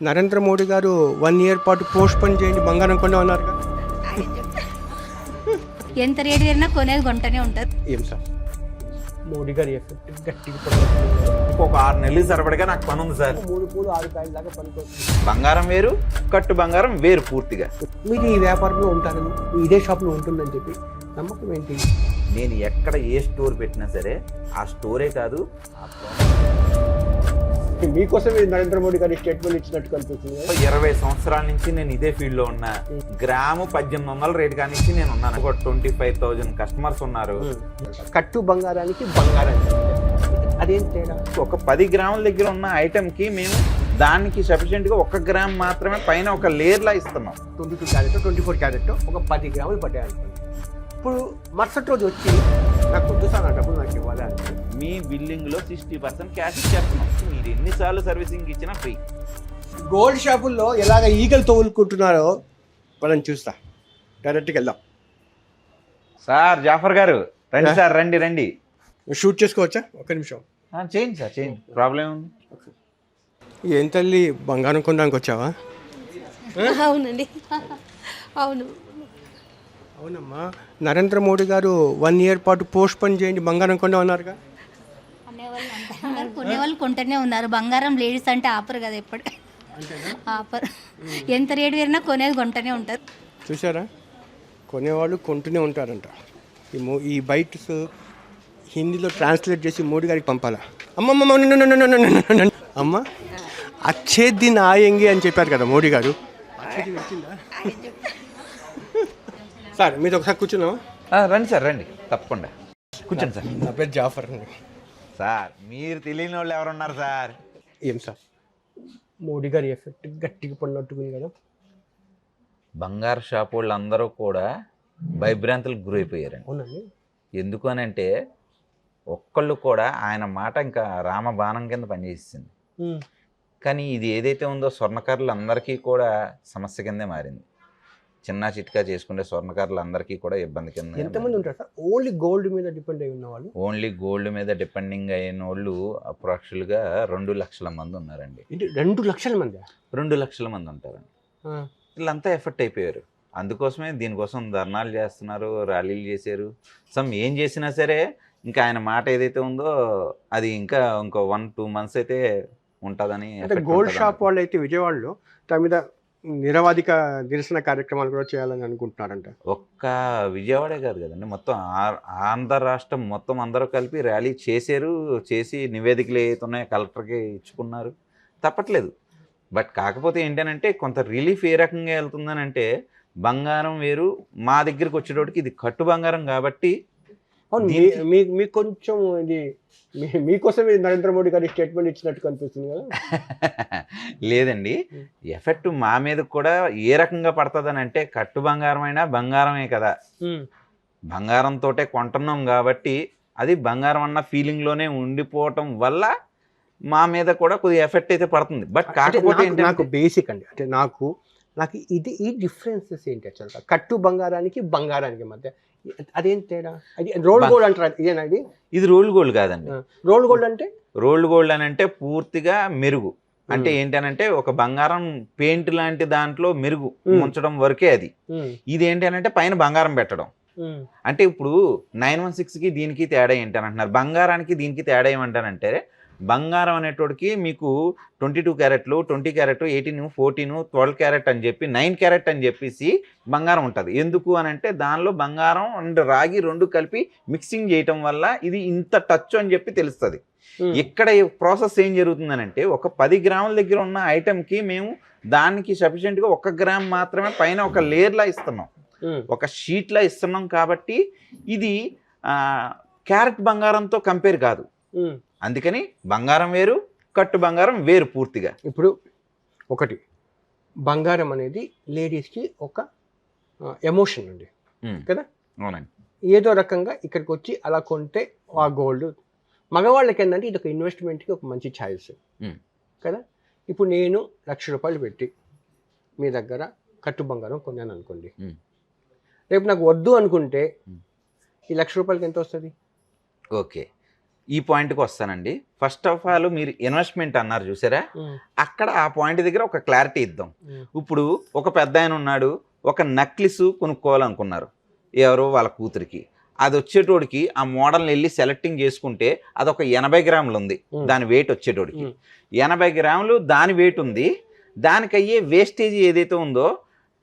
నరేంద్ర మోడీ గారు 1 ఇయర్ పాటు post phone చేయండి బంగారం కొండ అన్నారుగా. ఎంత రేటు పెరిగినా కొనేది కొంటనే ఉంటారు. ఏం సార్ మోడీ గారి ఎఫెక్ట్ గట్టిగా ఇంకొక 6 నెలలు సరిపడగా నాకు పని ఉంది సార్. 3 పూలు 6 కాయల దాకా పనికొస్తుంది. బంగారం వేరు, కట్టు బంగారం వేరు పూర్తిగా. మీరు ఈ వ్యాపారంలో ఉంటారని, ఇదే షాప్లో ఉంటుందని చెప్పి నమ్మకం ఏంటి? నేను ఎక్కడ ఏ స్టోర్ పెట్టినా సరే ఆ స్టోరే కాదు, మీకోసమే నరేంద్ర మోడీ గారి స్టేట్మెంట్ ఇచ్చినట్టు కనిపిస్తుంది. 20 సంవత్సరాల నుంచి నేను ఇదే ఫీల్డ్ లో ఉన్నా. గ్రాము 1800 రేటు కానించి నేను ఉన్నాను. ఒక 25,000 కస్టమర్స్ ఉన్నారు. కట్టు బంగారానికి బంగారానికి అదేం తేడా? ఒక 10 గ్రాముల దగ్గర ఉన్న ఐటమ్ కి మేము దానికి సఫిషియెంట్ గా 1 గ్రామ్ మాత్రమే పైన ఒక లేయర్ లా ఇస్తున్నాం. 22 క్యారెట్ 24 క్యారెట్ ఒక 10 గ్రాములు పడ్డాయనుకోండి. ఇప్పుడు మరుసటి రోజు వచ్చి నాకు వద్దు సార్, నా డబ్బులు నాకు ఇవ్వాలి అంటే మీ బిల్లింగ్ లో 60% క్యాష్ ఇచ్చేస్తున్నాం. మీరు ఎన్నిసార్లు సర్వీసింగ్ ఇచ్చినా ఫ్రీ. గోల్డ్ షాపుల్లో ఎలాగ ఈగలు తోలుకుంటున్నారో మనం చూస్తా. డైరెక్ట్గా వెళ్దాం. సార్ జాఫర్ గారు రండి సార్, రండి రండి. షూట్ చేసుకోవచ్చా? ఒక్క నిమిషం. చేయండి సార్, చేయండి, ప్రాబ్లం ఉంది. ఏం తల్లి, బంగారం కొనడానికి వచ్చావా? అవునండి, అవును. అవునమ్మా, నరేంద్ర మోడీ గారు 1 ఇయర్ పాటు పోస్ట్ పోన్ చేయండి బంగారం కొండ అన్నారుగా. కొనేవాళ్ళు కొంటనే ఉన్నారు. బంగారం లేడీస్ అంటే ఆపరు కదా, ఎప్పుడు ఆపరు. ఎంత రేటు పెరిగినా కొనేది కొంటనే ఉంటారు. చూసారా, కొనేవాళ్ళు కొంటూనే ఉంటారంట. ఈ బైట్స్ హిందీలో ట్రాన్స్లేట్ చేసి మోడీ గారికి పంపాలా? అమ్మమ్మ అమ్మ, అచ్చే దిన్ ఆయంగి అని చెప్పారు కదా మోడీ గారు. సార్ మీరు ఒకసారి కూర్చున్నావా? రండి సార్, రండి, తప్పకుండా కూర్చోండి సార్. నా పేరు జాఫర్ అండి. సార్ మీరు తెలియని వాళ్ళు ఎవరున్నారు సార్? ఏం సార్, మోడీ గారి ఎఫెక్ట్ గట్టిగా పడినట్టుకుంది కదా. బంగారు షాప్ వాళ్ళు అందరూ కూడా భయభ్రాంతులకు గురైపోయారండి. అవునండి. ఎందుకు అని అంటే ఒక్కళ్ళు కూడా ఆయన మాట ఇంకా రామబాణం కింద పనిచేసింది. కానీ ఇది ఏదైతే ఉందో స్వర్ణకారులు అందరికీ కూడా సమస్య కిందే మారింది. చిన్న చిట్కా చేసుకుంటే స్వర్ణకారులు అందరికీ కూడా ఇబ్బంది కింద. ఎంతమంది ఉంటారు సార్ ఓన్లీ గోల్డ్ మీద డిపెండ్ అయి ఉన్న వాళ్ళు? ఓన్లీ గోల్డ్ మీద డిపెండింగ్ అయిన వాళ్ళు అప్రాక్చువల్గా 2 లక్షల మంది ఉన్నారండి. 2 లక్షల మంది? 2 లక్షల మంది ఉంటారండి. వీళ్ళంతా ఎఫెక్ట్ అయిపోయారు. అందుకోసమే దీనికోసం ధర్నాలు చేస్తున్నారు, ర్యాలీలు చేశారు. ఏం చేసినా సరే ఇంకా ఆయన మాట ఏదైతే ఉందో అది ఇంకా ఇంకో 1-2 మంత్స్ అయితే ఉంటుందని. గోల్డ్ షాప్ వాళ్ళు అయితే విజయవాడలో దాని మీద నిరవాధిక నిరసన కార్యక్రమాలు కూడా చేయాలని అనుకుంటున్నారంట. ఒక్క విజయవాడే కాదు కదండి, మొత్తం ఆంధ్ర రాష్ట్రం మొత్తం అందరూ కలిపి ర్యాలీ చేశారు. చేసి నివేదికలు ఏవైతే ఉన్నాయో కలెక్టర్కి ఇచ్చుకున్నారు. తప్పట్లేదు. బట్ కాకపోతే ఏంటనంటే కొంత రిలీఫ్ ఏ రకంగా వెళ్తుందని అంటే, బంగారం వేరు, మా దగ్గరికి వచ్చేటోటికి ఇది కట్టు బంగారం కాబట్టి. అవును, మీకు కొంచెం ఇది మీకోసమే నరేంద్ర మోడీ గారి స్టేట్మెంట్ ఇచ్చినట్టు కనిపిస్తుంది కదా. లేదండి, ఎఫెక్ట్ మా మీద కూడా ఏ రకంగా పడుతుందని అంటే, కట్టు బంగారం అయినా బంగారమే కదా, బంగారంతో కొంటున్నాం కాబట్టి అది బంగారం అన్న ఫీలింగ్లోనే ఉండిపోవటం వల్ల మా మీద కూడా కొద్దిగా ఎఫెక్ట్ అయితే పడుతుంది. బట్ కాకపోతే నాకు బేసిక్ అండి, అంటే నాకు ఇది ఈ డిఫరెన్సెస్ ఏంటి యాక్చువల్గా కట్టు బంగారానికి బంగారానికి మధ్య అదేం తేడా? అది రోల్ గోల్డ్ అంటారు, ఇదేనా? ఇది రోల్డ్ గోల్డ్ కాదండి. రోల్డ్ గోల్డ్ అంటే, రోల్డ్ గోల్డ్ అని అంటే పూర్తిగా మెరుగు. అంటే ఏంటనంటే ఒక బంగారం పెయింట్ లాంటి దాంట్లో మెరుగు ఉంచడం వరకే అది. ఇది ఏంటి అని అంటే పైన బంగారం పెట్టడం. అంటే ఇప్పుడు 916కి దీనికి తేడా ఏంటి అని అంటున్నారు. బంగారానికి దీనికి తేడా ఏమంటానంటే, బంగారం అనేటోడికి మీకు 22 క్యారెట్లు, 20 క్యారెట్, 18, 14, 12 క్యారెట్ అని చెప్పి 9 క్యారెట్ అని చెప్పేసి బంగారం ఉంటుంది. ఎందుకు అని అంటే దానిలో బంగారం అండ్ రాగి 2 కలిపి మిక్సింగ్ చేయటం వల్ల ఇది ఇంత టచ్ అని చెప్పి తెలుస్తుంది. ఇక్కడ ప్రాసెస్ ఏం జరుగుతుందని అంటే, ఒక 10 గ్రాముల దగ్గర ఉన్న ఐటెంకి మేము దానికి సఫిషియెంట్గా 1 గ్రామ్ మాత్రమే పైన ఒక లేయర్లా ఇస్తున్నాం, ఒక షీట్లా ఇస్తున్నాం. కాబట్టి ఇది క్యారెట్ బంగారంతో కంపేర్ కాదు. అందుకని బంగారం వేరు, కట్టు బంగారం వేరు పూర్తిగా. ఇప్పుడు ఒకటి, బంగారం అనేది లేడీస్కి ఒక ఎమోషన్ అండి కదా. అవునండి. ఏదో రకంగా ఇక్కడికి వచ్చి అలా కొంటే ఆ గోల్డ్. మగవాళ్ళకి ఏంటంటే ఇది ఒక ఇన్వెస్ట్మెంట్కి ఒక మంచి ఛాయిస్ కదా. ఇప్పుడు నేను ₹1,00,000 పెట్టి మీ దగ్గర కట్టు బంగారం కొన్నాను అనుకోండి. రేపు నాకు వద్దు అనుకుంటే ఈ ₹1,00,000 ఎంత వస్తుంది? ఓకే, ఈ పాయింట్కి వస్తానండి. ఫస్ట్ ఆఫ్ ఆల్ మీరు ఇన్వెస్ట్మెంట్ అన్నారు చూసారా, అక్కడ ఆ పాయింట్ దగ్గర ఒక క్లారిటీ ఇద్దాం. ఇప్పుడు ఒక పెద్ద ఆయన ఉన్నాడు, ఒక నక్లిస్ కొనుక్కోవాలనుకున్నారు, ఎవరు వాళ్ళ కూతురికి. అది వచ్చేటోడికి ఆ మోడల్ని వెళ్ళి సెలెక్టింగ్ చేసుకుంటే అది ఒక 80 గ్రాములు ఉంది దాని వెయిట్ వచ్చేటోడికి. 80 గ్రాములు దాని వెయిట్ ఉంది. దానికి అయ్యే వేస్టేజ్ ఏదైతే ఉందో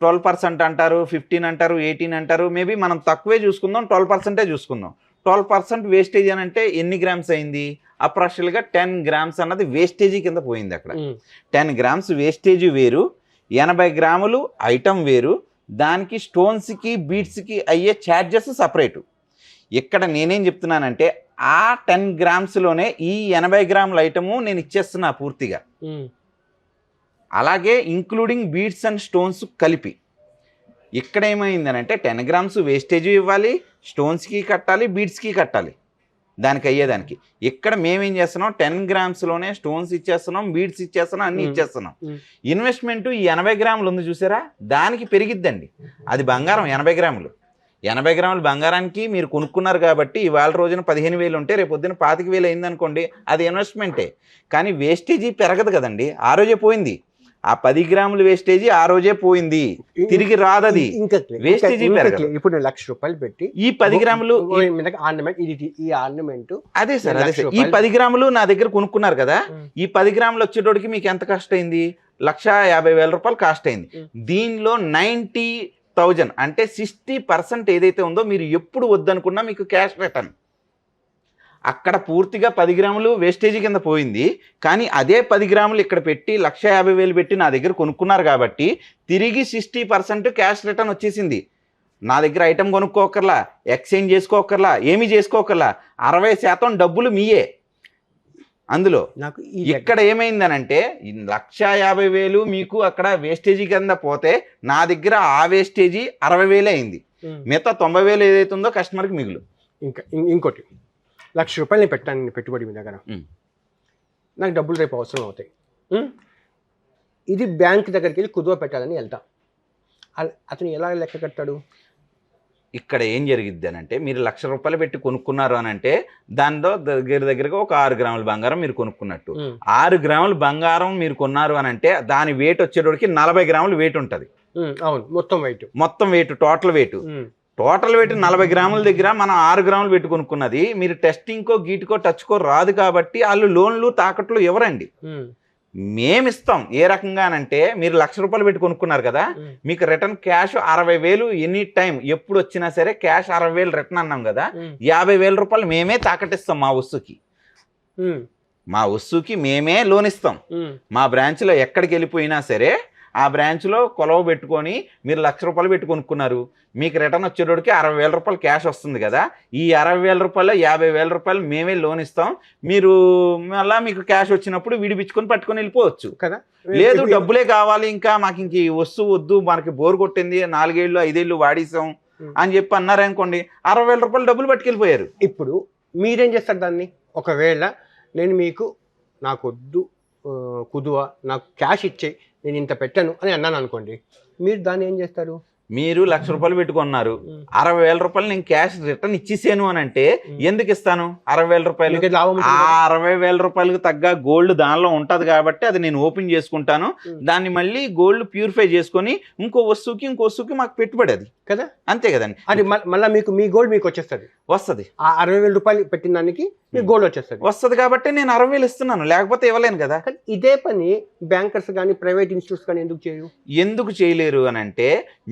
12% అంటారు, 15 అంటారు, 18 అంటారు. మేబీ మనం తక్కువే చూసుకుందాం, 12% చూసుకుందాం. 12% వేస్టేజ్ అని అంటే ఎన్ని గ్రామ్స్ అయింది? అప్రాక్సిమేట్గా 10 గ్రామ్స్ అన్నది వేస్టేజీ కింద పోయింది. అక్కడ 10 గ్రామ్స్ వేస్టేజ్ వేరు, 80 గ్రాములు ఐటమ్ వేరు, దానికి స్టోన్స్కి బీడ్స్కి అయ్యే ఛార్జెస్ సపరేటు. ఇక్కడ నేనేం చెప్తున్నానంటే ఆ 10 గ్రామ్స్లోనే ఈ 80 గ్రాముల ఐటము నేను ఇచ్చేస్తున్నా పూర్తిగా, అలాగే ఇంక్లూడింగ్ బీడ్స్ అండ్ స్టోన్స్ కలిపి. ఇక్కడ ఏమైందనంటే 10 గ్రామ్స్ వేస్టేజ్ ఇవ్వాలి, స్టోన్స్కి కట్టాలి, బీడ్స్కి కట్టాలి, దానికి అయ్యేదానికి. ఇక్కడ మేమేం చేస్తున్నాం, 10 గ్రామ్స్లోనే స్టోన్స్ ఇచ్చేస్తున్నాం, బీడ్స్ ఇచ్చేస్తున్నాం, అన్నీ ఇచ్చేస్తున్నాం. ఇన్వెస్ట్మెంట్ ఈ 80 గ్రాములు ఉంది చూసారా, దానికి పెరిగిద్దండి. అది బంగారం 80 గ్రాములు. 80 గ్రాముల బంగారానికి మీరు కొనుక్కున్నారు కాబట్టి ఇవాళ రోజున 15,000 ఉంటే రేపు పొద్దున 25,000 అయిందనుకోండి, అది ఇన్వెస్ట్మెంటే. కానీ వేస్టేజీ పెరగదు కదండి, ఆ రోజే పోయింది. ఆ 10 గ్రాముల వేస్టేజీ ఆ రోజే పోయింది, తిరిగి రాదది. వేస్టేజీ పెరగదు. ఇప్పుడు 1,00,000 రూపాయలు పెట్టి ఈ 10 గ్రాములు ఆర్నమెంట్, ఈ ఆర్నమెంట్ అదే సార్, అదే సార్. ఈ 10 గ్రాములు నా దగ్గర కొనుక్కున్నారు కదా, ఈ 10 గ్రాములు వచ్చేటోడికి మీకు ఎంత కాస్ట్ అయింది? 1,50,000 రూపాయలు కాస్ట్ అయింది. దీనిలో 90,000 అంటే 60% ఏదైతే ఉందో మీరు ఎప్పుడు వద్దనుకున్నా మీకు క్యాష్ రిటర్న్. అక్కడ పూర్తిగా 10 గ్రాములు వేస్టేజీ కింద పోయింది. కానీ అదే 10 గ్రాములు ఇక్కడ పెట్టి 1,50,000 పెట్టి నా దగ్గర కొనుక్కున్నారు కాబట్టి తిరిగి 60% క్యాష్ రిటర్న్ వచ్చేసింది. నా దగ్గర ఐటమ్ కొనుక్కోకర్లా, ఎక్స్చేంజ్ చేసుకోకర్లా, ఏమీ చేసుకోకర్లా, 60% డబ్బులు మీయే. అందులో నాకు ఇక్కడ ఏమైందనంటే 1,50,000 మీకు అక్కడ వేస్టేజీ కింద పోతే నా దగ్గర ఆ వేస్టేజీ 60,000 అయింది. మిగతా 90,000 ఏదైతే ఉందో కస్టమర్కి మిగులు. ఇంకోటి 1,00,000 రూపాయలు నేను పెట్టాను పెట్టుబడి మీ దగ్గర, నాకు డబ్బులు రేపు అవసరం అవుతాయి. ఇది బ్యాంక్ దగ్గరికి వెళ్ళి కుదువ పెట్టాలని వెళ్తా, అతను ఎలా లెక్క కట్టాడు? ఇక్కడ ఏం జరిగిద్ది అని అంటే మీరు 1,00,000 రూపాయలు పెట్టి కొనుక్కున్నారు అని అంటే దానిలో దగ్గరగా ఒక 6 గ్రాముల బంగారం మీరు కొనుక్కున్నట్టు. 6 గ్రాముల బంగారం మీరు కొన్నారు అని అంటే దాని వెయిట్ వచ్చేటోడికి 40 గ్రాములు వెయిట్ ఉంటుంది. అవును, మొత్తం వెయిట్ టోటల్ వెయిట్ 40 గ్రాముల దగ్గర మనం 6 గ్రాములు పెట్టి కొనుక్కున్నది. మీరు టెస్టింగ్కో గీటుకో టచ్కో రాదు కాబట్టి వాళ్ళు లోన్లు తాకట్లు ఇవ్వరండి, మేమిస్తాం. ఏ రకంగానంటే మీరు 1,00,000 రూపాయలు పెట్టి కొనుక్కున్నారు కదా, మీకు రిటర్న్ క్యాష్ 60,000 ఎనీ టైం ఎప్పుడు వచ్చినా సరే క్యాష్ 60,000 రిటర్న్ అన్నాం కదా, 50,000 రూపాయలు మేమే తాకటిస్తాం. మా వస్తువుకి మేమే లోన్ ఇస్తాం. మా బ్రాంచ్లో ఎక్కడికి వెళ్ళిపోయినా సరే ఆ బ్రాంచ్లో కొలవ పెట్టుకొని మీరు 1,00,000 రూపాయలు పెట్టి కొనుక్కున్నారు, మీకు రిటర్న్ వచ్చేటోడికి 60,000 రూపాయలు క్యాష్ వస్తుంది కదా, ఈ 60,000 రూపాయలు 50,000 రూపాయలు మేమే లోన్ ఇస్తాం. మీరు మళ్ళీ మీకు క్యాష్ వచ్చినప్పుడు విడిపించుకొని పట్టుకొని వెళ్ళిపోవచ్చు కదా. లేదు డబ్బులే కావాలి, ఇంకా మాకు ఇంక వస్తువు వద్దు, మనకి బోర్ కొట్టింది, 4 ఏళ్ళు 5 ఏళ్ళు వాడేసాం అని చెప్పి అన్నారనుకోండి, 60,000 రూపాయలు డబ్బులు పట్టుకెళ్ళిపోయారు. ఇప్పుడు మీరేం చేస్తారు దాన్ని? ఒకవేళ నేను మీకు నాకు వద్దు కుదువ, నాకు క్యాష్ ఇచ్చేయి, నేను ఇంత పెట్టాను అని అన్నాను అనుకోండి, మీరు దాన్ని ఏం చేస్తారు? మీరు 1,00,000 రూపాయలు పెట్టుకున్నారు, 60,000 రూపాయలు నేను క్యాష్ రిటర్న్ ఇచ్చేసాను అని అంటే ఎందుకు ఇస్తాను 60,000 రూపాయలు? ఆ 60,000 రూపాయలకు తగ్గ గోల్డ్ దానిలో ఉంటది కాబట్టి అది నేను ఓపెన్ చేసుకుంటాను, దాన్ని మళ్ళీ గోల్డ్ ప్యూరిఫై చేసుకొని ఇంకో వస్తువుకి మాకు పెట్టుబడి అది కదా, అంతే కదండి. అది మళ్ళీ మీకు మీ గోల్డ్ మీకు వచ్చేస్తుంది, వస్తుంది. ఆ 60,000 రూపాయలు పెట్టిన దానికి మీకు గోల్డ్ వస్తుంది కాబట్టి నేను 60,000 ఇస్తున్నాను, లేకపోతే ఇవ్వలేను కదా. ఇదే పని బ్యాంకర్స్ కానీ ప్రైవేట్ ఇన్స్టిట్యూట్స్ కానీ ఎందుకు చేయలేరు అని అంటే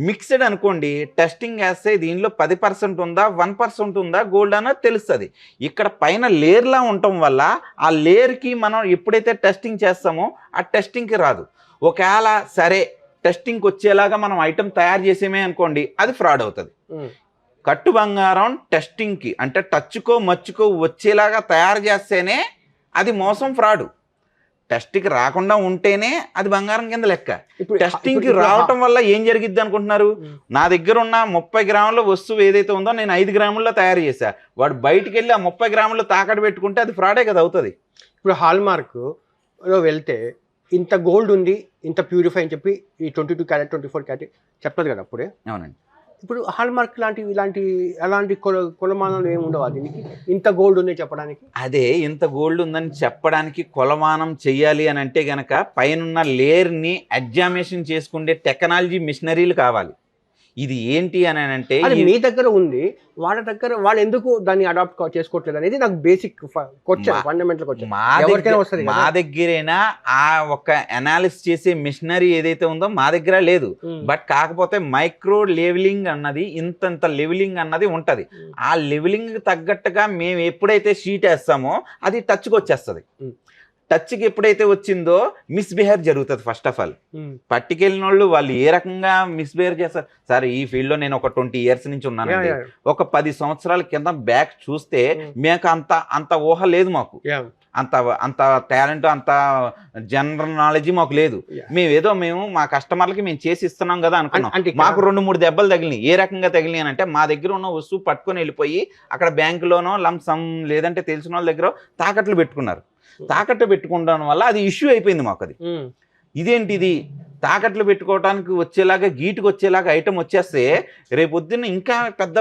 మిక్స్డ్ అనుకోండి, టెస్టింగ్ వేస్తే దీనిలో 10% ఉందా 1% ఉందా గోల్డ్ అన్నది తెలుస్తుంది. ఇక్కడ పైన లేయర్లా ఉండటం వల్ల ఆ లేయర్కి మనం ఎప్పుడైతే టెస్టింగ్ చేస్తామో ఆ టెస్టింగ్కి రాదు. ఒకవేళ సరే టెస్టింగ్కి వచ్చేలాగా మనం ఐటమ్ తయారు చేసేమే అనుకోండి, అది ఫ్రాడ్ అవుతుంది. కట్టు బంగారం టెస్టింగ్కి అంటే టచ్కో మచ్చుకో వచ్చేలాగా తయారు చేస్తేనే అది మోసం, ఫ్రాడు. టెస్ట్కి రాకుండా ఉంటేనే అది బంగారం కింద లెక్క. టెస్టింగ్కి రావటం వల్ల ఏం జరిగిద్ది అనుకుంటున్నారు? నా దగ్గర ఉన్న 30 గ్రాముల వస్తువు ఏదైతే ఉందో నేను 5 గ్రాముల్లో తయారు చేశా, వాడు బయటికి వెళ్ళి ఆ 30 గ్రాముల్లో తాకట్టు పెట్టుకుంటే అది ఫ్రాడే కదా అవుతుంది. ఇప్పుడు హాల్మార్క్లో వెళ్తే ఇంత గోల్డ్ ఉంది, ఇంత ప్యూరిఫై అని చెప్పి ఈ 22 క్యారెట్ 24 క్యారెట్ చెప్తుంది కదా అప్పుడే. అవునండి. ఇప్పుడు హాల్ మార్క్ ఇలాంటి అలాంటి కొలమానాలు ఏమి ఉండవు దీనికి, ఇంత గోల్డ్ ఉంది చెప్పడానికి? అదే ఇంత గోల్డ్ ఉందని చెప్పడానికి కొలమానం చెయ్యాలి అని అంటే గనక పైన లేయర్ని ఎగ్జామినేషన్ చేసుకునే టెక్నాలజీ మిషనరీలు కావాలి. ఇది ఏంటి అని అంటే మీ దగ్గర ఉంది, వాళ్ళ దగ్గర వాళ్ళు ఎందుకు దాన్ని అడాప్ట్ చేసుకోవట్లేదు అనేది నాకు బేసిక్ క్వశ్చన్, ఫండమెంటల్ క్వశ్చన్. మా దగ్గరైనా ఆ ఒక అనాలిసిస్ చేసే మిషనరీ ఏదైతే ఉందో మా దగ్గర లేదు. బట్ కాకపోతే మైక్రో లెవెలింగ్ అన్నది ఇంత లెవెలింగ్ అన్నది ఉంటది. ఆ లెవెలింగ్ తగ్గట్టుగా మేము ఎప్పుడైతే షీట్ వేస్తామో అది టచ్కి వచ్చేస్తుంది. టచ్కి ఎప్పుడైతే వచ్చిందో మిస్బిహేవ్ జరుగుతుంది. ఫస్ట్ ఆఫ్ ఆల్ పట్టుకెళ్ళిన వాళ్ళు ఏ రకంగా మిస్బిహేవ్ చేస్తారు సార్? ఈ ఫీల్డ్లో నేను ఒక 20 years నుంచి ఉన్నానండి. ఒక 10 సంవత్సరాల కింద బ్యాక్ చూస్తే మీకు అంత ఊహ లేదు మాకు, అంత టాలెంట్, అంత జనరల్ నాలెడ్జ్ మాకు లేదు. మేము మా కస్టమర్లకి మేము చేసి ఇస్తున్నాం కదా అనుకున్నాం. మాకు 2-3 దెబ్బలు తగిలినాయి. ఏ రకంగా తగిలినాయి అంటే మా దగ్గర ఉన్న వస్తువు పట్టుకొని వెళ్ళిపోయి అక్కడ బ్యాంకులోనో లంసమ్ లేదంటే తెలిసిన వాళ్ళ దగ్గర తాకట్లు పెట్టుకున్నారు. తాకట్టు పెట్టుకోవడం వల్ల అది ఇష్యూ అయిపోయింది మాకు. అది ఇదేంటిది తాకట్లు పెట్టుకోవడానికి వచ్చేలాగా గీటుకు వచ్చేలాగా ఐటమ్ వచ్చేస్తే రేపొద్దున్న ఇంకా పెద్ద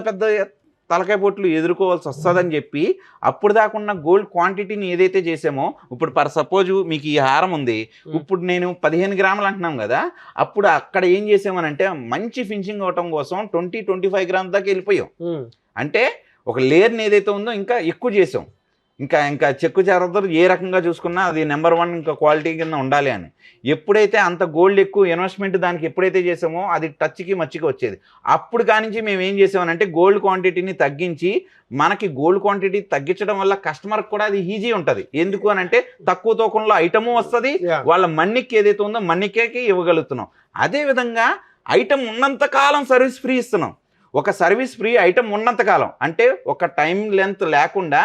తలకాయ పొట్లు ఎదుర్కోవాల్సి వస్తుందని చెప్పి అప్పుడు దాకున్న గోల్డ్ క్వాంటిటీని ఏదైతే చేసామో, ఇప్పుడు ఫర్ సపోజ్ మీకు ఈ హారం ఉంది, ఇప్పుడు నేను 15 గ్రాములు అంటున్నాం కదా, అప్పుడు అక్కడ ఏం చేసామనంటే మంచి ఫినిషింగ్ అవటం కోసం 20-25 గ్రాముల దాకా వెళ్ళిపోయాం. అంటే ఒక లేయర్ని ఏదైతే ఉందో ఇంకా ఎక్కువ చేసాం. ఇంకా చెక్కు చెదరదు ఏ రకంగా చూసుకున్నా అది నెంబర్ 1 ఇంకా క్వాలిటీ కింద ఉండాలి అని. ఎప్పుడైతే అంత గోల్డ్ ఎక్కువ ఇన్వెస్ట్మెంట్ దానికి ఎప్పుడైతే చేసామో అది టచ్కి మచ్చికి వచ్చేది. అప్పుడు కానించి మేము ఏం చేసామనంటే గోల్డ్ క్వాంటిటీని తగ్గించి, మనకి గోల్డ్ క్వాంటిటీ తగ్గించడం వల్ల కస్టమర్కి కూడా అది ఈజీ ఉంటుంది. ఎందుకు అని అంటే తక్కువ తూకంలో ఐటము వస్తుంది, వాళ్ళ మన్నిక్ ఏదైతే ఉందో మన్నికేకి ఇవ్వగలుగుతున్నాం. అదేవిధంగా ఐటమ్ ఉన్నంత కాలం సర్వీస్ ఫ్రీ ఇస్తున్నాం. ఒక సర్వీస్ ఫ్రీ ఐటమ్ ఉన్నంతకాలం అంటే ఒక టైం లెంత్ లేకుండా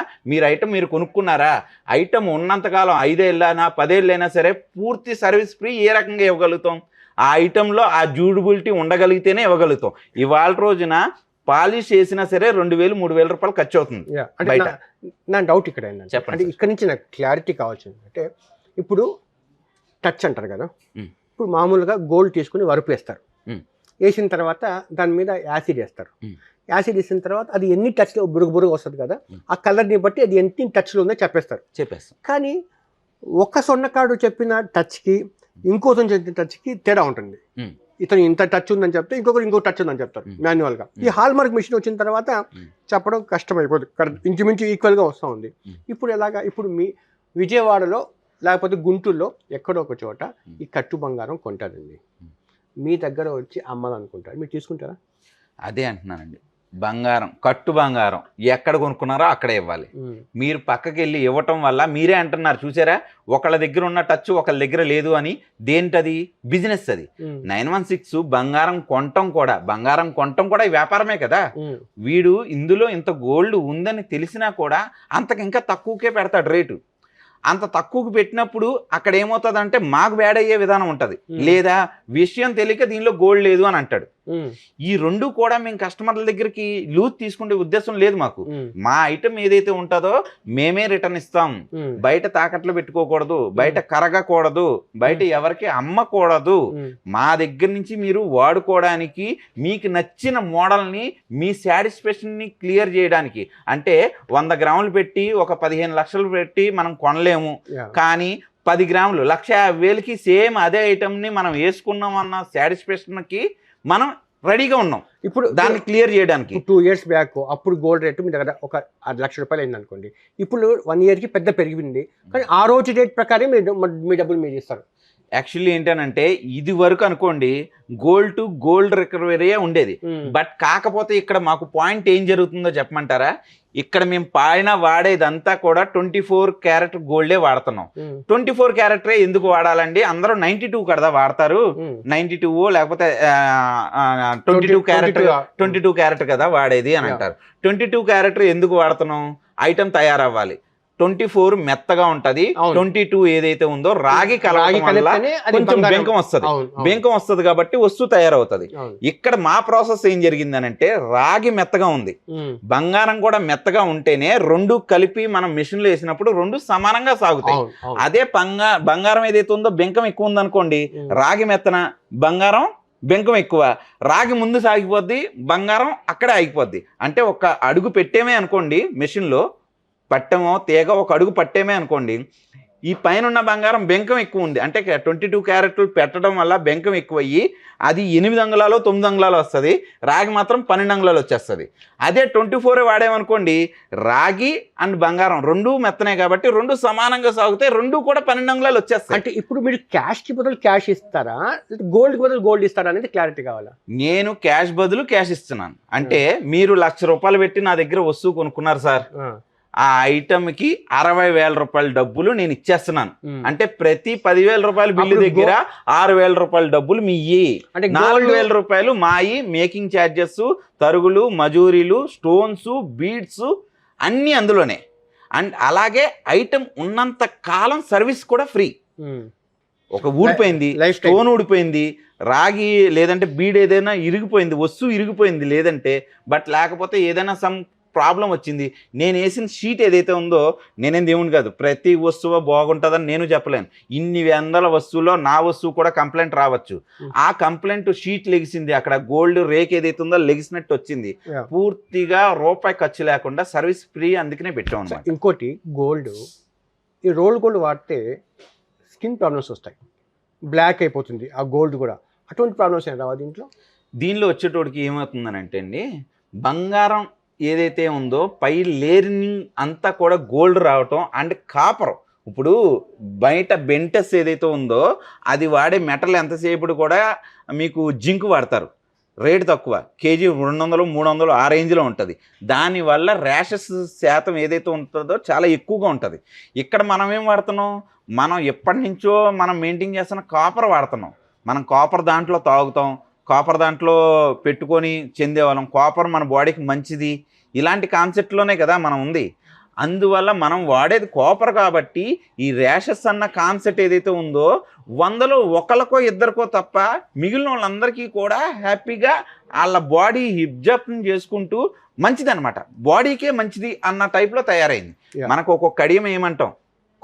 మీరు కొనుక్కున్నారా, ఐటమ్ ఉన్నంతకాలం 5 ఏళ్ళైనా 10 ఏళ్ళైనా సరే పూర్తి సర్వీస్ ఫ్రీ ఏ రకంగా ఇవ్వగలుగుతాం? ఆ ఐటెంలో ఆ డ్యూరబిలిటీ ఉండగలిగితేనే ఇవ్వగలుగుతాం. ఇవాళ రోజున పాలిష్ చేసినా సరే 2,000-3,000 రూపాయలు ఖర్చు అవుతుంది బయట. నా డౌట్ ఇక్కడ ఏంటంటే, చెప్పండి. ఇక్కడ నుంచి నాకు క్లారిటీ కావాల్సి అంటే, ఇప్పుడు టచ్ అంటారు కదా, ఇప్పుడు మామూలుగా గోల్డ్ తీసుకుని వరుపు వేస్తారు. వేసిన తర్వాత దాని మీద యాసిడ్ వేస్తారు. యాసిడ్ వేసిన తర్వాత అది ఎన్ని టచ్లో బురుగు వస్తుంది కదా, ఆ కలర్ని బట్టి అది ఎన్ని టచ్లో ఉందో చెప్పేస్తారు. కానీ ఒక సొన్నకాడు చెప్పిన టచ్కి ఇంకోసం చెప్పిన టచ్కి తేడా ఉంటుంది. ఇతను ఇంత టచ్ ఉందని చెప్తే ఇంకో టచ్ ఉందని చెప్తారు మాన్యువల్గా. ఈ హాల్ మార్క్ మిషన్ వచ్చిన తర్వాత చెప్పడం కష్టం అయిపోతుంది, ఇంచుమించు ఈక్వల్గా వస్తూ ఉంది. ఇప్పుడు ఎలాగా, ఇప్పుడు మీ విజయవాడలో లేకపోతే గుంటూరులో ఎక్కడో ఒక చోట ఈ కట్టు బంగారం కొంటారండి, మీ దగ్గర వచ్చి అమ్మాలనుకుంటారు, మీరు తీసుకుంటారా? అదే అంటున్నానండి, బంగారం కట్టు బంగారం ఎక్కడ కొనుక్కున్నారో అక్కడే ఇవ్వాలి. మీరు పక్కకి వెళ్ళి ఇవ్వటం వల్ల మీరే అంటున్నారు చూసారా, ఒకళ్ళ దగ్గర ఉన్న టచ్ ఒకళ్ళ దగ్గర లేదు అని. దేంటది? బిజినెస్. అది 916 బంగారం కొనటం కూడా వ్యాపారమే కదా. వీడు ఇందులో ఇంత గోల్డ్ ఉందని తెలిసినా కూడా అంతకు ఇంకా తక్కువకే పెడతాడు రేటు. అంత తక్కువకు పెట్టినప్పుడు అక్కడ ఏమవుతుందంటే మాకు బ్యాడ్ అయ్యే విధానం ఉంటుంది, లేదా విషయం తెలియక దీనిలో గోల్డ్ లేదు అని అంటాడు. ఈ రెండు కూడా మేము కస్టమర్ల దగ్గరికి లూజ్ తీసుకునే ఉద్దేశం లేదు మాకు. మా ఐటమ్ ఏదైతే ఉంటుందో మేమే రిటర్న్ ఇస్తాం. బయట తాకట్లు పెట్టుకోకూడదు, బయట కరగకూడదు, బయట ఎవరికి అమ్మకూడదు. మా దగ్గర నుంచి మీరు వాడుకోవడానికి మీకు నచ్చిన మోడల్ని మీ సాటిస్ఫాక్షన్ని క్లియర్ చేయడానికి. అంటే 100 గ్రాములు పెట్టి ఒక 15 లక్షలు పెట్టి మనం కొనలేము, కానీ 10 గ్రాములు 1,50,000కి సేమ్ అదే ఐటమ్ని మనం వేసుకున్నాం అన్న సాటిస్ఫాక్షన్కి మనం రెడీగా ఉన్నాం ఇప్పుడు దాన్ని క్లియర్ చేయడానికి. 2 years బ్యాక్ అప్పుడు గోల్డ్ రేటు మీ దగ్గర ఒక 6 లక్షల రూపాయలు అయింది అనుకోండి, ఇప్పుడు 1 yearకి పెద్ద పెరిగింది, కానీ ఆ రోజు రేట్ ప్రకారం మీ డబ్బులు మీరు ఇస్తారు. యాక్చువల్లీ ఏంటనంటే ఇది వరకు అనుకోండి గోల్డ్ టు గోల్డ్ రికవరీయే ఉండేది. బట్ కాకపోతే ఇక్కడ మాకు పాయింట్ ఏం జరుగుతుందో చెప్పమంటారా? ఇక్కడ మేము పైన వాడేదంతా కూడా 24 క్యారెట్ గోల్డే వాడుతున్నాం. 24 క్యారెట్రే ఎందుకు వాడాలండి? అందరూ 92 కదా వాడతారు, 92 లేకపోతే 22 క్యారెట్ కదా వాడేది అని అంటారు. 22 క్యారెట్ ఎందుకు వాడుతున్నాం? ఐటమ్ తయారవ్వాలి. 24 మెత్తగా ఉంటది, 22 ఏదైతే ఉందో రాగి కొంచెం బెంకం వస్తుంది కాబట్టి వస్తువు తయారవుతుంది. ఇక్కడ మా ప్రాసెస్ ఏం జరిగిందనంటే రాగి మెత్తగా ఉంది, బంగారం కూడా మెత్తగా ఉంటేనే రెండు కలిపి మనం మిషన్ లో వేసినప్పుడు రెండు సమానంగా సాగుతాయి. అదే బంగారం ఏదైతే ఉందో బెంకం ఎక్కువ ఉందనుకోండి, రాగి మెత్తన బంగారం బెంకం ఎక్కువ, రాగి ముందు సాగిపోద్ది, బంగారం అక్కడే ఆగిపోద్ది. అంటే ఒక అడుగు పెట్టేమే అనుకోండి మెషిన్లో, పట్టెమో తీగ ఒక అడుగు పట్టేమే అనుకోండి, ఈ పైన ఉన్న బంగారం బెంకం ఎక్కువ ఉంది అంటే 22 క్యారెట్లు పెట్టడం వల్ల బెంకం ఎక్కువ అయ్యి అది 8 అంగుళాలు 9 అంగుళాలు వస్తుంది, రాగి మాత్రం 12 అంగుళాలు వచ్చేస్తుంది. అదే 24 వాడేమనుకోండి, రాగి అండ్ బంగారం రెండు మెత్తనే కాబట్టి రెండు సమానంగా సాగుతాయి, రెండు కూడా 12 అంగుళాలు వచ్చేస్తాయి. అంటే ఇప్పుడు మీరు క్యాష్కి బదులు క్యాష్ ఇస్తారా, గోల్డ్కి బదులు గోల్డ్ ఇస్తారా అనేది క్లారిటీ కావాలా? నేను క్యాష్ బదులు క్యాష్ ఇస్తున్నాను. అంటే మీరు ₹1,00,000 పెట్టి నా దగ్గర వస్తువు కొనుక్కున్నారు సార్, ఆ ఐటమ్కి 60,000 రూపాయల డబ్బులు నేను ఇచ్చేస్తున్నాను. అంటే ప్రతి 10,000 రూపాయల బిల్లు దగ్గర 6,000 రూపాయల డబ్బులు మీ, అంటే 4,000 రూపాయలు మాయి, మేకింగ్ ఛార్జెస్, తరుగులు, మజూరీలు, స్టోన్స్, బీడ్స్ అన్నీ అందులోనే. అండ్ అలాగే ఐటమ్ ఉన్నంత కాలం సర్వీస్ కూడా ఫ్రీ. ఒక ఊడిపోయింది, స్టోన్ ఊడిపోయింది, రాగి లేదంటే బీడ్ ఏదైనా ఇరిగిపోయింది, వస్తువు ఇరిగిపోయింది, లేదంటే బట్ లేకపోతే ఏదైనా సమ్ ప్రాబ్లం వచ్చింది, నేను వేసిన షీట్ ఏదైతే ఉందో, నేనేం దేవుని కాదు, ప్రతి వస్తువు బాగుంటుందని నేను చెప్పలేను. ఇన్ని వందల వస్తువులో నా వస్తువు కూడా కంప్లైంట్ రావచ్చు. ఆ కంప్లైంట్ షీట్ లెగిసింది, అక్కడ గోల్డ్ రేక్ ఏదైతే ఉందో లెగిసినట్టు వచ్చింది, పూర్తిగా రూపాయి ఖర్చు లేకుండా సర్వీస్ ఫ్రీ, అందుకనే పెట్టాం. ఇంకోటి గోల్డ్, ఈ రోల్ గోల్డ్ వాడితే స్కిన్ ప్రాబ్లమ్స్ వస్తాయి, బ్లాక్ అయిపోతుంది ఆ గోల్డ్ కూడా, అటువంటి ప్రాబ్లమ్స్ ఏం రావా దీంట్లో? దీనిలో వచ్చేటోడికి ఏమవుతుందనంటే అండి, బంగారం ఏదైతే ఉందో పై లేయరింగ్ అంతా కూడా గోల్డ్ రావటం అండ్ కాపర్. ఇప్పుడు బయట బెంటస్ ఏదైతే ఉందో అది వాడే మెటల్ ఎంతసేపు కూడా మీకు జింక్ వాడతారు, రేటు తక్కువ, కేజీ 200 300 ఆ రేంజ్లో ఉంటుంది. దానివల్ల ర్యాషెస్ శాతం ఏదైతే ఉంటుందో చాలా ఎక్కువగా ఉంటుంది. ఇక్కడ మనం ఏం వాడుతున్నాం, మనం ఎప్పటి నుంచో మనం మెయింటైన్ చేస్తున్న కాపర్ వాడుతున్నాం. మనం కాపర్ దాంట్లో తాగుతాం, కాపర్ దాంట్లో పెట్టుకొని చెందేవాళ్ళం, కాపర్ మన బాడీకి మంచిది, ఇలాంటి కాన్సెప్ట్లోనే కదా మనం ఉంది. అందువల్ల మనం వాడేది కాపర్ కాబట్టి ఈ ర్యాషెస్ అన్న కాన్సెప్ట్ ఏదైతే ఉందో 100లో 1కో 2కో తప్ప మిగిలిన వాళ్ళందరికీ కూడా హ్యాపీగా వాళ్ళ బాడీ హిబ్జప్ని చేసుకుంటూ మంచిదన్నమాట, బాడీకే మంచిది అన్న టైప్లో తయారైంది. మనకు ఒక్కొక్క కడియం ఏమంటాం,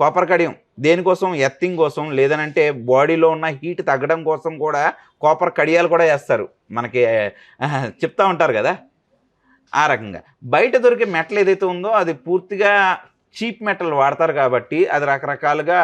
కాపర్ కడియం దేనికోసం, ఎర్తింగ్ కోసం, లేదనంటే బాడీలో ఉన్న హీట్ తగ్గడం కోసం కూడా కాపర్ కడియాలు కూడా వేస్తారు, మనకి చెప్తా ఉంటారు కదా. ఆ రకంగా బయట దొరికే మెటల్ ఏదైతే ఉందో అది పూర్తిగా చీప్ మెటల్ వాడతారు కాబట్టి అది రకరకాలుగా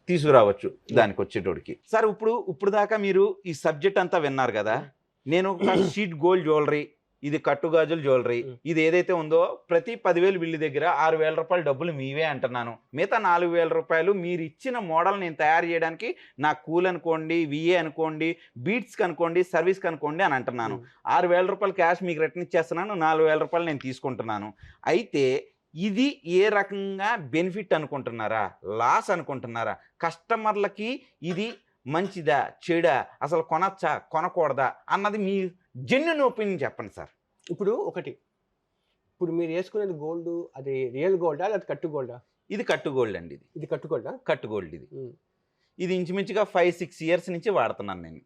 తీసుకురావచ్చు దానికి వచ్చేటోడికి. సార్ ఇప్పుడు దాకా మీరు ఈ సబ్జెక్ట్ అంతా విన్నారు కదా, నేను ఒక షీట్ గోల్డ్ జ్యువెలరీ, ఇది కట్టుగాజుల జ్యువెలరీ, ఇది ఏదైతే ఉందో ప్రతి 10,000 బిల్లు దగ్గర 6,000 రూపాయల డబ్బులు మీవే అంటున్నాను. మిగతా 4,000 రూపాయలు మీరు ఇచ్చిన మోడల్ నేను తయారు చేయడానికి నా కూల్ అనుకోండి, విఏ అనుకోండి, బీట్స్కి అనుకోండి, సర్వీస్కి అనుకోండి అని అంటున్నాను. 6,000 రూపాయలు క్యాష్ మీకు రిటర్న్ ఇచ్చేస్తున్నాను, 4,000 రూపాయలు నేను తీసుకుంటున్నాను. అయితే ఇది ఏ రకంగా బెనిఫిట్ అనుకుంటున్నారా, లాస్ అనుకుంటున్నారా, కస్టమర్లకి ఇది మంచిదా చెడా, అసలు కొనచ్చా కొనకూడదా అన్నది మీ జెన్యున్ ఒపీనియన్ చెప్పండి సార్. ఇప్పుడు మీరు వేసుకునేది గోల్డ్, అది రియల్ గోల్డా లేదా కట్టు గోల్డా? ఇది కట్టు గోల్డ్ అండి. ఇది కట్టు గోల్డా? కట్టు గోల్డ్. ఇది ఇంచుమించుగా 5-6 ఇయర్స్ నుంచి వాడుతున్నాను నేను.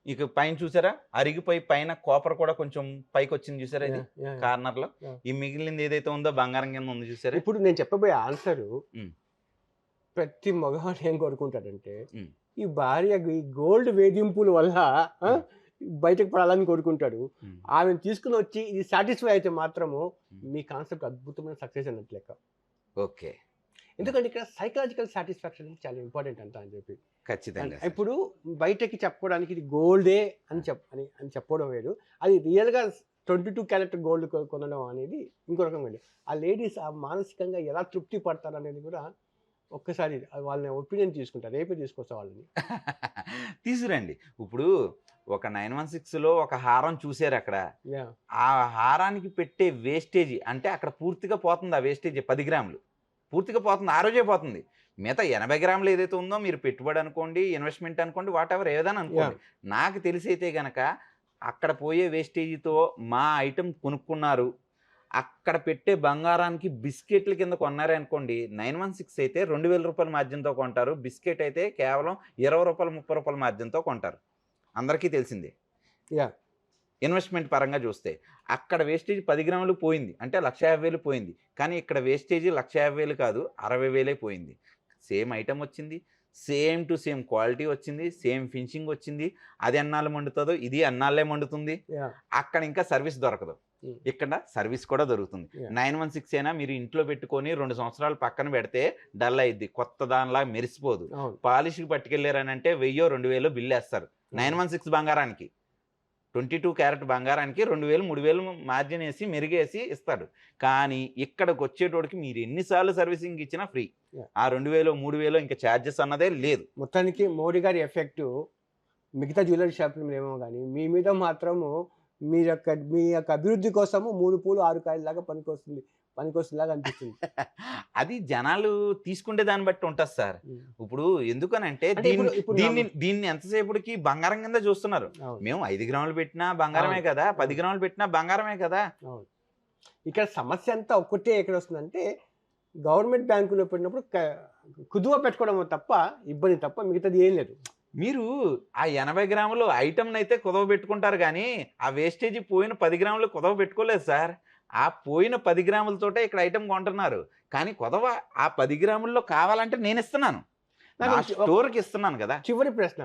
ఇక పైన చూసారా అరిగిపోయి పైన కాపర్ కూడా కొంచెం పైకి వచ్చింది చూసారా, ఇది కార్నర్లో. ఈ మిగిలింది ఏదైతే ఉందో బంగారం కింద ఉంది చూసారా. ఇప్పుడు నేను చెప్పబోయే ఆన్సర్ ప్రతి మగవాడు ఏం కోరుకుంటాడంటే, ఈ భార్య ఈ గోల్డ్ వేధింపుల వల్ల బయటకు పడాలని కోరుకుంటాడు. ఆమెను తీసుకుని వచ్చి ఇది సాటిస్ఫై అయితే మాత్రము మీ కాన్సెప్ట్ అద్భుతమైన సక్సెస్ అన్నట్టు లెక్క. ఓకే, ఎందుకంటే ఇక్కడ సైకలాజికల్ సాటిస్ఫాక్షన్ చాలా ఇంపార్టెంట్ అంట అని చెప్పి. ఖచ్చితంగా ఇప్పుడు బయటకి చెప్పుకోవడానికి ఇది గోల్డే అని చెప్పడం వేరు, అది రియల్గా 22 క్యారెట్ గోల్డ్ కొనడం అనేది ఇంకో రకంగా ఉంది. ఆ లేడీస్ ఆ మానసికంగా ఎలా తృప్తి పడతారు అనేది కూడా ఒక్కసారి వాళ్ళని ఒపీనియన్ తీసుకుంటారు. రేపే తీసుకొస్తా వాళ్ళని. తీసుకురండి. ఇప్పుడు ఒక 916లో ఒక హారం చూసారు, అక్కడ ఆ హారానికి పెట్టే వేస్టేజీ అంటే అక్కడ పూర్తిగా పోతుంది, ఆ వేస్టేజ్ 10 గ్రాములు పూర్తిగా పోతుంది, ఆ రోజే పోతుంది. మిగతా 80 గ్రాములు ఏదైతే ఉందో మీరు పెట్టుబడి అనుకోండి, ఇన్వెస్ట్మెంట్ అనుకోండి, వాట్ ఎవర్ ఏదైనా అనుకోండి. నాకు తెలిసి అయితే కనుక అక్కడ పోయే వేస్టేజీతో మా ఐటెం కొనుక్కున్నారు, అక్కడ పెట్టే బంగారానికి బిస్కెట్ల కింద కొన్నారే అనుకోండి, 916 అయితే 2,000 రూపాయల మార్జిన్తో కొంటారు, బిస్కెట్ అయితే కేవలం 20 రూపాయలు 30 రూపాయల మార్జిన్తో కొంటారు, అందరికీ తెలిసిందే. ఇన్వెస్ట్మెంట్ పరంగా చూస్తే అక్కడ వేస్టేజ్ 10 గ్రాములు పోయింది అంటే 1,50,000 పోయింది, కానీ ఇక్కడ వేస్టేజ్ 1,50,000 కాదు 60,000 పోయింది. సేమ్ ఐటమ్ వచ్చింది, సేమ్ టు సేమ్ క్వాలిటీ వచ్చింది, సేమ్ ఫినిషింగ్ వచ్చింది. అది ఎన్నాళ్ళు మండుతుందో ఇది అన్నాళ్ళే మండుతుంది. అక్కడ ఇంకా సర్వీస్ దొరకదు, ఇక్కడ సర్వీస్ కూడా దొరుకుతుంది. 916 అయినా మీరు ఇంట్లో పెట్టుకొని 2 సంవత్సరాలు పక్కన పెడితే డల్ అయింది, కొత్త దానిలా మెరిసిపోదు. పాలిష్కి పట్టుకెళ్ళారని అంటే 1000-2000 బిల్లు వేస్తారు. 916 బంగారానికి 22 క్యారెట్ బంగారానికి 2000-3000 మార్జిన్ వేసి మెరుగేసి ఇస్తాడు. కానీ ఇక్కడికి వచ్చేటోడికి మీరు ఎన్నిసార్లు సర్వీసింగ్ ఇచ్చినా ఫ్రీ. ఆ 2000-3000 ఇంకా ఛార్జెస్ అన్నదే లేదు. మొత్తానికి మోడీ గారి ఎఫెక్ట్ మిగతా జ్యువెలరీ షాపులు ఏమో కానీ మీ మీద మాత్రము మీ యొక్క అభివృద్ధి కోసము 3 పూలు 6 కాయలలాగా పనికొస్తుందిలాగా అనిపిస్తుంది. అది జనాలు తీసుకుంటే దాన్ని బట్టి ఉంటుంది సార్. ఇప్పుడు ఎందుకనంటే దీన్ని ఎంతసేపటికి బంగారం కింద చూస్తున్నారు. మేము 5 గ్రాములు పెట్టినా బంగారమే కదా, 10 గ్రాములు పెట్టినా బంగారమే కదా. ఇక్కడ సమస్య అంతా ఒక్కటే ఎక్కడ వస్తుందంటే గవర్నమెంట్ బ్యాంకులో పెట్టినప్పుడు కుదువ పెట్టుకోవడం తప్ప ఇబ్బంది తప్ప మిగతాది ఏం లేదు. మీరు ఆ 80 గ్రాములు ఐటమ్ని అయితే కుదవ పెట్టుకుంటారు, కానీ ఆ వేస్టేజ్ పోయిన 10 గ్రాములు కుదవ పెట్టుకోలేదు సార్. ఆ పోయిన 10 గ్రాములతోటే ఇక్కడ ఐటమ్ కొంటున్నారు. కానీ కుదవ ఆ 10 గ్రాముల్లో కావాలంటే నేను ఇస్తున్నాను, స్టోర్కి ఇస్తున్నాను కదా. చివరి ప్రశ్న,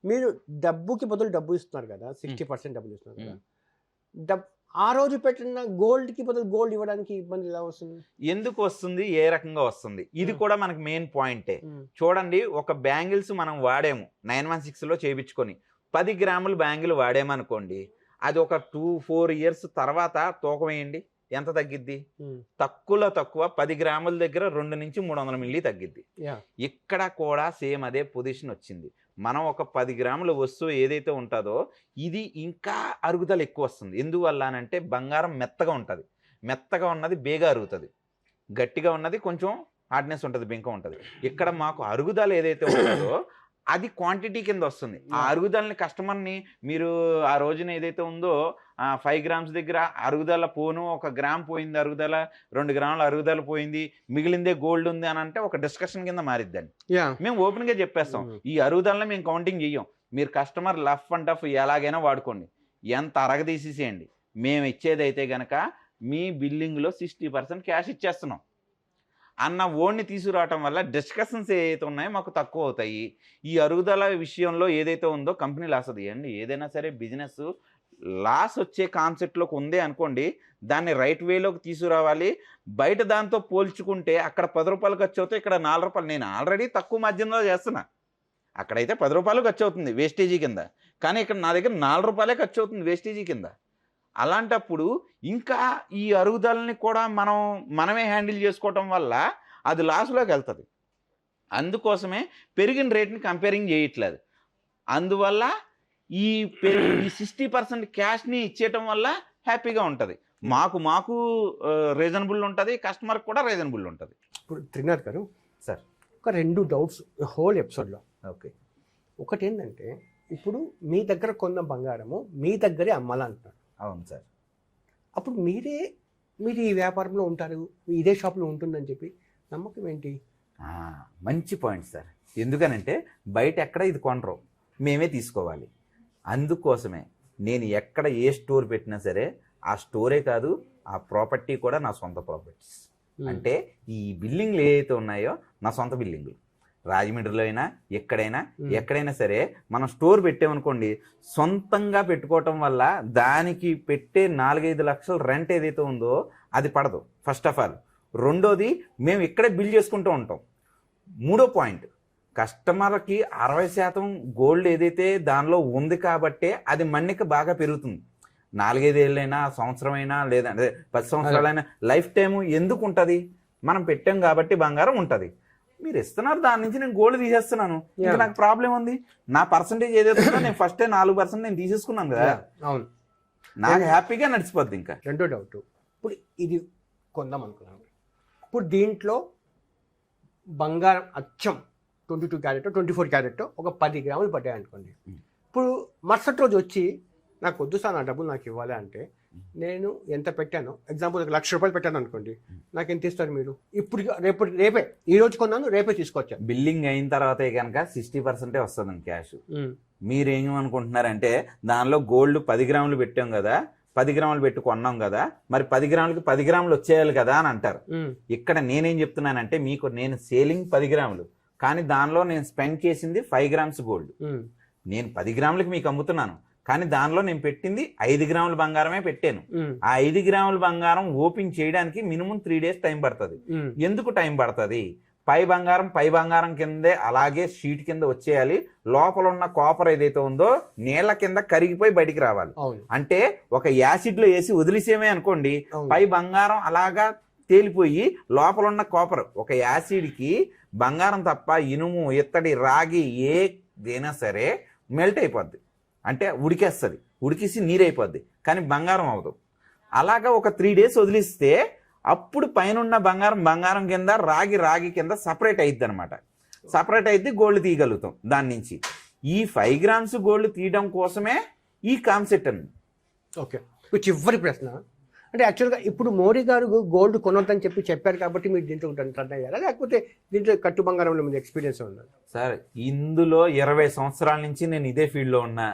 మీరు డబ్బుకి బదులు డబ్బు ఇస్తున్నారు కదా, 60% డబ్బులు ఇస్తున్నారు కదా, ఆ రోజు పెట్టిన గోల్డ్కి బదులు గోల్డ్ ఇవ్వడానికి ఇబ్బంది ఎలా వస్తుంది? ఎందుకు వస్తుంది, ఏ రకంగా వస్తుంది, ఇది కూడా మనకు మెయిన్ పాయింటే. చూడండి, ఒక బ్యాంగిల్స్ మనం వాడాము 916లో చేయించుకొని 10 గ్రాముల బ్యాంగిల్ వాడామనుకోండి, అది ఒక 2-4 ఇయర్స్ తర్వాత తూకం వేయండి, ఎంత తగ్గిద్ది? తక్కువలో తక్కువ 10 గ్రాముల దగ్గర 200-300 మిల్లీ తగ్గిద్ది. ఇక్కడ కూడా సేమ్ అదే పొజిషన్ వచ్చింది. మనం ఒక 10 గ్రాముల వస్తువు ఏదైతే ఉంటుందో ఇది ఇంకా అరుగుదల ఎక్కువ వస్తుంది. ఎందువల్ల అంటే బంగారం మెత్తగా ఉంటుంది, మెత్తగా ఉన్నది బేగా అరుగుతుంది, గట్టిగా ఉన్నది కొంచెం హార్డ్నెస్ ఉంటుంది, బెంక ఉంటుంది. ఇక్కడ మాకు అరుగుదల ఏదైతే ఉంటుందో అది క్వాంటిటీ కింద వస్తుంది. ఆ అరుగుదలని కస్టమర్ని మీరు ఆ రోజున ఏదైతే ఉందో 5 గ్రామ్స్ దగ్గర అరుగుదల పోను, 1 గ్రామ్ పోయింది అరుగుదల, 2 గ్రాముల అరుగుదల పోయింది, మిగిలిందే గోల్డ్ ఉంది అని అంటే ఒక డిస్కషన్ కింద మారిద్దండి. మేము ఓపెన్గా చెప్పేస్తాం, ఈ అరుగుదలని మేము కౌంటింగ్ చెయ్యం. మీరు కస్టమర్ లఫ్ అండ్ టఫ్ ఎలాగైనా వాడుకోండి, ఎంత అరగదీసేసేయండి. మేము ఇచ్చేదైతే కనుక మీ బిల్లింగ్లో 60% క్యాష్ ఇచ్చేస్తున్నాం అన్న ఓడ్ని తీసుకురావటం వల్ల డిస్కషన్స్ ఏదైతే ఉన్నాయో మాకు తక్కువ అవుతాయి. ఈ అరుగుదల విషయంలో ఏదైతే ఉందో కంపెనీ లాస్ అవుతుంది అండి. ఏదైనా సరే బిజినెస్ లాస్ వచ్చే కాన్సెప్ట్లోకి ఉంది అనుకోండి, దాన్ని రైట్ వేలోకి తీసుకురావాలి. బయట దాంతో పోల్చుకుంటే అక్కడ 10 రూపాయలు ఖర్చు అవుతాయి, ఇక్కడ 4 రూపాయలు. నేను ఆల్రెడీ తక్కువ మార్జిన్లో చేస్తున్నా, అక్కడైతే 10 రూపాయలు ఖర్చు అవుతుంది వేస్టేజీ కింద, కానీ ఇక్కడ నా దగ్గర 4 రూపాయలే ఖర్చు అవుతుంది వేస్టేజీ కింద. అలాంటప్పుడు ఇంకా ఈ అరుగుదలని కూడా మనమే హ్యాండిల్ చేసుకోవటం వల్ల అది లాస్లోకి వెళ్తుంది. అందుకోసమే పెరిగిన రేట్ని కంపేరింగ్ చేయట్లేదు. అందువల్ల ఈ 60% క్యాష్ని ఇచ్చేయటం వల్ల హ్యాపీగా ఉంటుంది. మాకు రీజనబుల్ ఉంటుంది, కస్టమర్కి కూడా రీజనబుల్ ఉంటుంది. ఇప్పుడు త్రినాథ్ గారు సార్, ఒక 2 డౌట్స్ హోల్ ఎపిసోడ్లో. ఓకే, ఒకటి ఏంటంటే ఇప్పుడు మీ దగ్గర కొన్న బంగారము మీ దగ్గరే అమ్మాలంటున్నారు. అవును సార్. అప్పుడు మీరు ఈ వ్యాపారంలో ఉంటారు, ఇదే షాప్లో ఉంటుందని చెప్పి నమ్మకం ఏంటి? మంచి పాయింట్ సార్. ఎందుకనంటే బయట ఎక్కడ ఇది కొనరు, మేమే తీసుకోవాలి. అందుకోసమే నేను ఎక్కడ ఏ స్టోర్ పెట్టినా సరే ఆ స్టోరే కాదు, ఆ ప్రాపర్టీ కూడా నా సొంత ప్రాపర్టీస్. అంటే ఈ బిల్డింగ్లు ఏవైతే ఉన్నాయో నా సొంత బిల్డింగ్లు. రాజమండ్రిలో అయినా ఎక్కడైనా సరే మనం స్టోర్ పెట్టామనుకోండి, సొంతంగా పెట్టుకోవటం వల్ల దానికి పెట్టే 4-5 లక్షల రెంట్ ఏదైతే ఉందో అది పడదు, ఫస్ట్ ఆఫ్ ఆల్. రెండోది, మేము ఇక్కడే బిల్ చేసుకుంటూ ఉంటాం. మూడో పాయింట్, కస్టమర్కి 60% గోల్డ్ ఏదైతే దానిలో ఉంది కాబట్టే అది మన్నిక బాగా పెరుగుతుంది. 4-5 ఏళ్ళైనా, సంవత్సరమైనా, లేదా 10 సంవత్సరాలైనా, లైఫ్ టైము ఎందుకు ఉంటుంది? మనం పెట్టాం కాబట్టి బంగారం ఉంటుంది. మీరు ఇస్తున్నారు, దాని నుంచి నేను గోల్డ్ తీసేస్తున్నాను, ఇంకా నాకు ప్రాబ్లం ఉంది. నా పర్సంటేజ్ ఏదైతే ఉందో నేను ఫస్టే 4% నేను తీసేసుకున్నాను కదా, అవును, నాకు హ్యాపీగా నడిచిపోద్ది. ఇంకా రెండో డౌట్, ఇప్పుడు ఇది కొందాం అనుకున్నాను, ఇప్పుడు దీంట్లో బంగారం అచ్చం 22 క్యారెట్ 24 క్యారెట్ ఒక 10 గ్రాములు పడ్డాయి అనుకోండి. ఇప్పుడు మరుసటి రోజు వచ్చి నాకు వద్దు సార్, నా డబ్బులు నాకు ఇవ్వాలి అంటే నేను ఎంత పెట్టాను, ఎగ్జాంపుల్ 1,00,000 రూపాయలు పెట్టాను అనుకోండి, నాకు ఎంత ఇస్తారు మీరు? ఇప్పుడు రేపే, ఈ రోజు కొన్నాను, రేపే తీసుకొచ్చాను. బిల్లింగ్ అయిన తర్వాత కనుక 60% వస్తుంది క్యాష్. మీరేమనుకుంటున్నారంటే దానిలో గోల్డ్ 10 గ్రాములు పెట్టాం కదా, 10 గ్రాములు పెట్టి కొన్నాం కదా, మరి 10 గ్రాములకి 10 గ్రాములు వచ్చేయాలి కదా అని అంటారు. ఇక్కడ నేనేం చెప్తున్నానంటే, మీకు నేను సేలింగ్ 10 గ్రాములు, కానీ దానిలో నేను స్పెండ్ చేసింది 5 గ్రామ్స్ గోల్డ్. నేను 10 గ్రాములకి మీకు అమ్ముతున్నాను, కానీ దానిలో నేను పెట్టింది 5 గ్రాముల బంగారమే పెట్టాను. ఆ 5 గ్రాముల బంగారం ఓపెన్ చేయడానికి మినిమం 3 days టైం పడుతుంది. ఎందుకు టైం పడుతుంది? పై బంగారం కిందే అలాగే షీట్ కింద వచ్చేయాలి. లోపల ఉన్న కాపర్ ఏదైతే ఉందో నీళ్ల కింద కరిగిపోయి బయటికి రావాలి. అంటే ఒక యాసిడ్ లో వేసి వదిలేసేమే అనుకోండి, పై బంగారం అలాగా తేలిపోయి లోపల ఉన్న కాపర్ ఒక యాసిడ్ కి బంగారం తప్ప ఇనుము, ఇత్తడి, రాగి ఏదైనా సరే మెల్ట్ అయిపోద్ది, అంటే ఉడికేస్తుంది, ఉడికేసి నీరైపోద్ది, కానీ బంగారం అవ్వదు. అలాగా ఒక 3 days వదిలిస్తే అప్పుడు పైన బంగారం కింద రాగి కింద సపరేట్ అయిద్ది అనమాట. సపరేట్ అయితే గోల్డ్ తీయగలుగుతాం దాని నుంచి. ఈ 5 grams గోల్డ్ తీయడం కోసమే ఈ కాన్సెప్ట్ అండి. ఓకే, చివరి ప్రశ్న. అంటే యాక్చువల్గా ఇప్పుడు మోడీ గారు గోల్డ్ కొనొద్దని చెప్పారు కాబట్టి మీరు దీంట్లో టర్న్ అయ్యారా, లేకపోతే దీంట్లో కట్టు బంగారంలో మీద ఎక్స్పీరియన్స్ ఉందా? సార్, ఇందులో 20 సంవత్సరాల నుంచి నేను ఇదే ఫీల్డ్ లో ఉన్నా.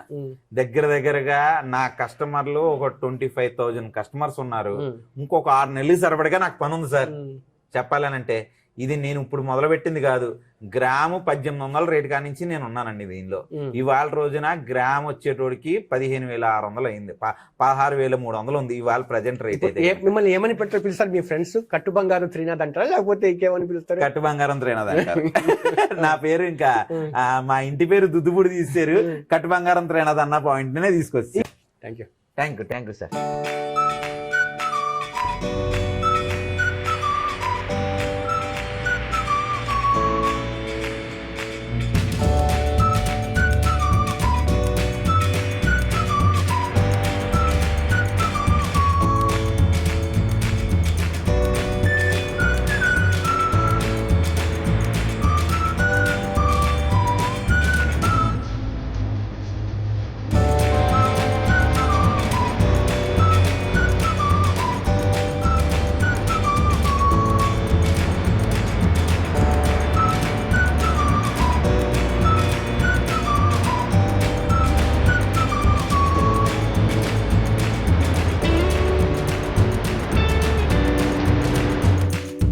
దగ్గరగా నా కస్టమర్లు ఒక 25,000 కస్టమర్స్ ఉన్నారు. ఇంకొక 6 నెలలు సరిపడగా నాకు పని ఉంది సార్. చెప్పాలనంటే ఇది నేను ఇప్పుడు మొదలు పెట్టింది కాదు. గ్రాము 1800 రేటు కానించి నేను ఉన్నానండి దీనిలో. ఇవాళ రోజున గ్రామ్ వచ్చేటోడికి 15,600 అయింది, 16,300 ఉంది ఇవాళ ప్రజెంట్ రేట్ అయితే. మిమ్మల్ని ఏమని పిలుస్తారు మీ ఫ్రెండ్స్? కట్టు బంగారం త్రినాథ్ అంటారా, లేకపోతే ఇంకేమని పిలుస్తారు? కట్టు బంగారం త్రినాథ్ అంటారు. నా పేరు ఇంకా మా ఇంటి పేరు దుద్దుపూడి తీసారు, కట్టు బంగారం త్రినాథ్ అన్న పాయింట్ నే తీసుకొచ్చి. Thank you sir.